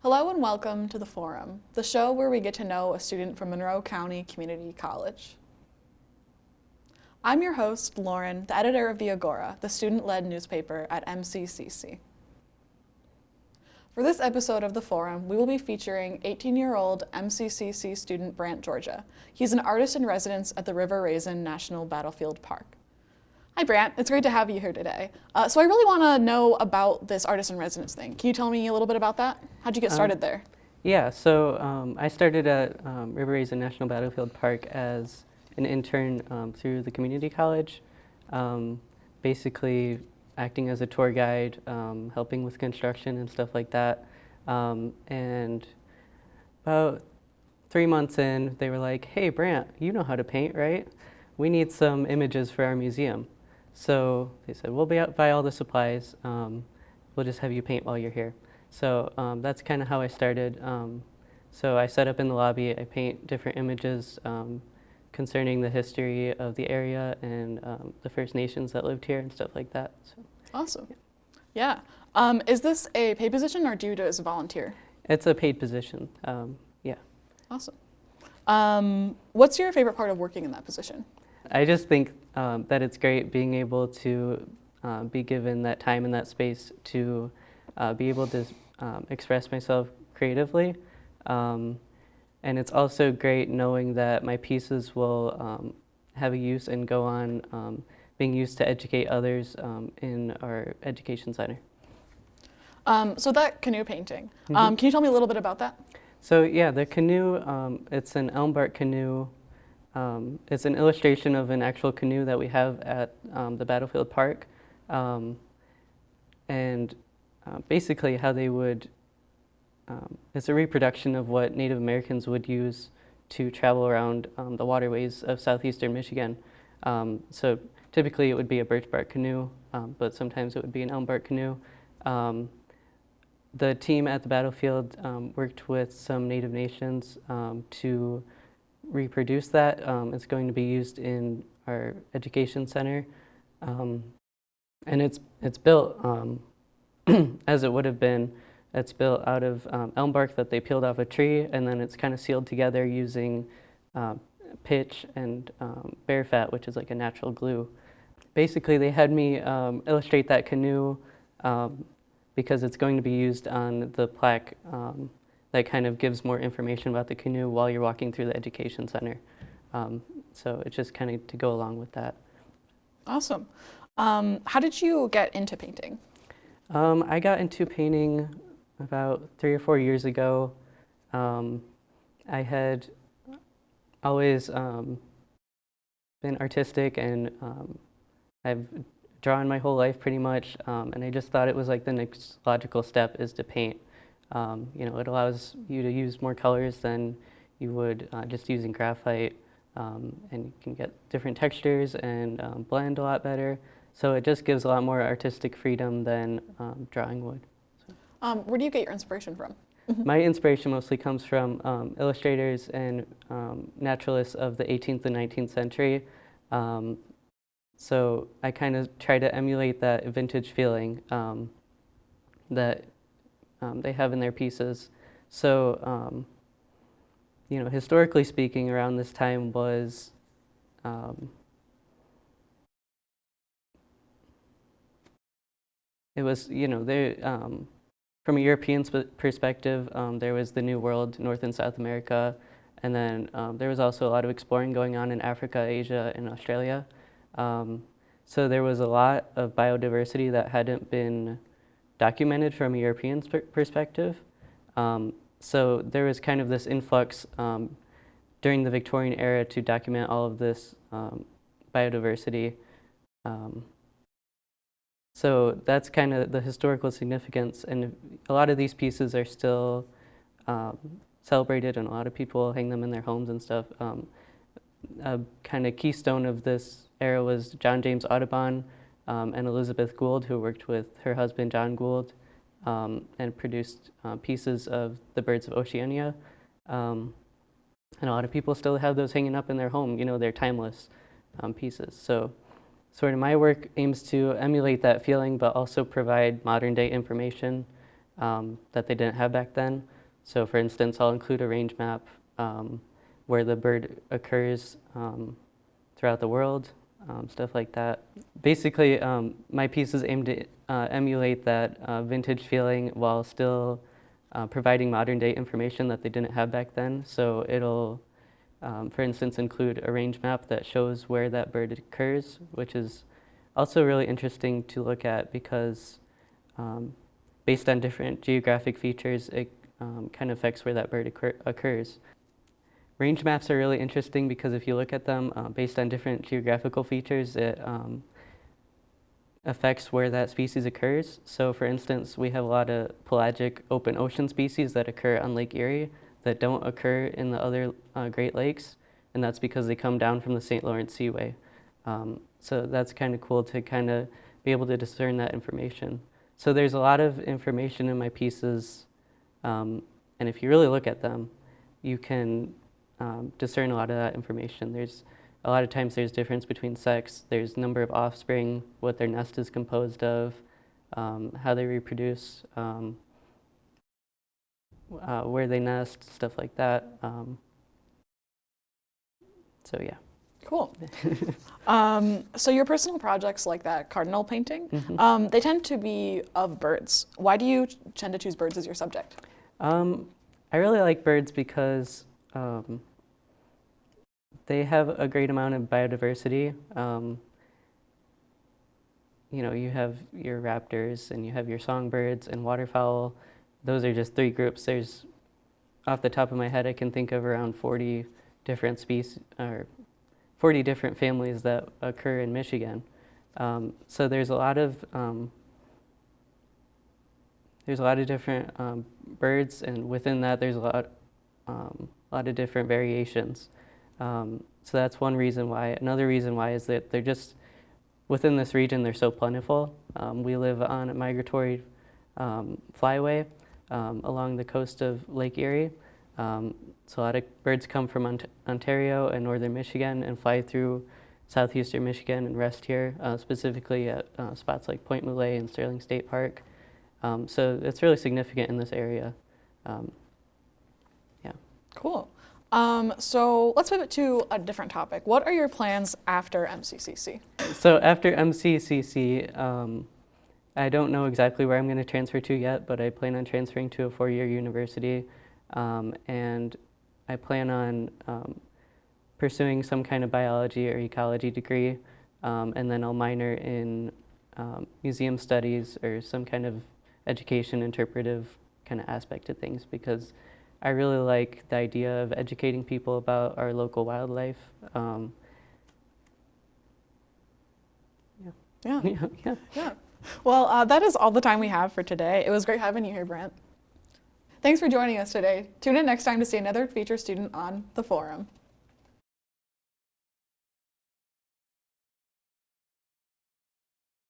Hello and welcome to The Forum, the show where we get to know a student from Monroe County Community College. I'm your host, Lauren, the editor of The Agora, the student-led newspaper at MCCC. For this episode of The Forum, we will be featuring 18-year-old MCCC student Brant, Georgia. He's an artist in residence at the River Raisin National Battlefield Park. Hi, Brant. It's great to have you here today. So I really want to know about this artist in residence thing. Can you tell me a little bit about that? How'd you get started there? Yeah, so I started at River Raisin National Battlefield Park as an intern through the community college, basically acting as a tour guide, helping with construction and stuff like that. And about 3 months in, they were like, "Hey, Brant, you know how to paint, right? We need some images for our museum." So they said, "We'll buy all the supplies. We'll just have you paint while you're here." So that's kind of how I started. So I set up in the lobby. I paint different images concerning the history of the area and the First Nations that lived here and stuff like that. So, awesome. Yeah. Is this a paid position or do you do it as a volunteer? it's a paid position. Yeah. Awesome. What's your favorite part of working in that position? I just think that it's great being able to be given that time and that space to be able to express myself creatively. And it's also great knowing that my pieces will have a use and go on being used to educate others in our education center. So that canoe painting, can you tell me a little bit about that? So yeah, the canoe, it's an elm bark canoe. It's an illustration of an actual canoe that we have at the Battlefield Park. And basically how they would, it's a reproduction of what Native Americans would use to travel around the waterways of southeastern Michigan. So typically it would be a birch bark canoe, but sometimes it would be an elm bark canoe. The team at the Battlefield worked with some Native nations to reproduce that. It's going to be used in our education center, and it's built as it would have been. It's built out of elm bark that they peeled off a tree, and then it's kind of sealed together using pitch and bear fat, which is like a natural glue. Basically, they had me illustrate that canoe because it's going to be used on the plaque that kind of gives more information about the canoe while you're walking through the education center. So it's just kind of to go along with that. Awesome. How did you get into painting? I got into painting about 3 or 4 years ago. I had always been artistic and I've drawn my whole life pretty much, and I just thought it was like the next logical step is to paint. It allows you to use more colors than you would just using graphite, and you can get different textures and blend a lot better. So it just gives a lot more artistic freedom than drawing would. So. Where do you get your inspiration from? My inspiration mostly comes from illustrators and naturalists of the 18th and 19th century. So I kind of try to emulate that vintage feeling that they have in their pieces. So, historically speaking, around this time was it was, from a European perspective, there was the New World, North and South America, and then there was also a lot of exploring going on in Africa, Asia, and Australia. So there was a lot of biodiversity that hadn't been documented from a European perspective. So there was kind of this influx during the Victorian era to document all of this biodiversity. So that's kind of the historical significance, and a lot of these pieces are still celebrated, and a lot of people hang them in their homes and stuff. A kind of keystone of this era was John James Audubon and Elizabeth Gould, who worked with her husband John Gould and produced pieces of the birds of Oceania. And a lot of people still have those hanging up in their home. They're timeless pieces. So sort of my work aims to emulate that feeling, but also provide modern day information that they didn't have back then. So for instance, I'll include a range map where the bird occurs throughout the world, stuff like that. Basically, my piece is aimed to emulate that vintage feeling while still providing modern day information that they didn't have back then. So it'll, for instance, include a range map that shows where that bird occurs, which is also really interesting to look at because based on different geographic features, it kind of affects where that bird occurs. Range maps are really interesting because if you look at them based on different geographical features, it affects where that species occurs. So for instance, we have a lot of pelagic open ocean species that occur on Lake Erie that don't occur in the other Great Lakes, and that's because they come down from the St. Lawrence Seaway. So that's kind of cool to kind of be able to discern that information. So there's a lot of information in my pieces, and if you really look at them, you can discern a lot of that information. There's a lot of times there's difference between sex, there's number of offspring, what their nest is composed of, how they reproduce, where they nest, stuff like that. So yeah. Cool. So your personal projects like that cardinal painting, they tend to be of birds. Why do you tend to choose birds as your subject? I really like birds because they have a great amount of biodiversity. You know, you have your raptors and you have your songbirds and waterfowl. Those are just 3 groups. There's, off the top of my head, I can think of around 40 different species, or 40 different families that occur in Michigan. So there's a lot of different birds, and within that there's a lot of different variations. So that's one reason why. Another reason why is that they're just, within this region, they're so plentiful. We live on a migratory flyway along the coast of Lake Erie. So a lot of birds come from Ontario and northern Michigan and fly through southeastern Michigan and rest here, specifically at spots like Point Moulet and Sterling State Park. So it's really significant in this area. Yeah. Cool. So let's pivot to a different topic. What are your plans after MCCC? So after MCCC, I don't know exactly where I'm going to transfer to yet, but I plan on transferring to a 4-year university, and I plan on pursuing some kind of biology or ecology degree, and then I'll minor in museum studies or some kind of education interpretive kind of aspect of things, because I really like the idea of educating people about our local wildlife. Yeah. Well, that is all the time we have for today. It was great having you here, Brant. Thanks for joining us today. Tune in next time to see another featured student on the forum.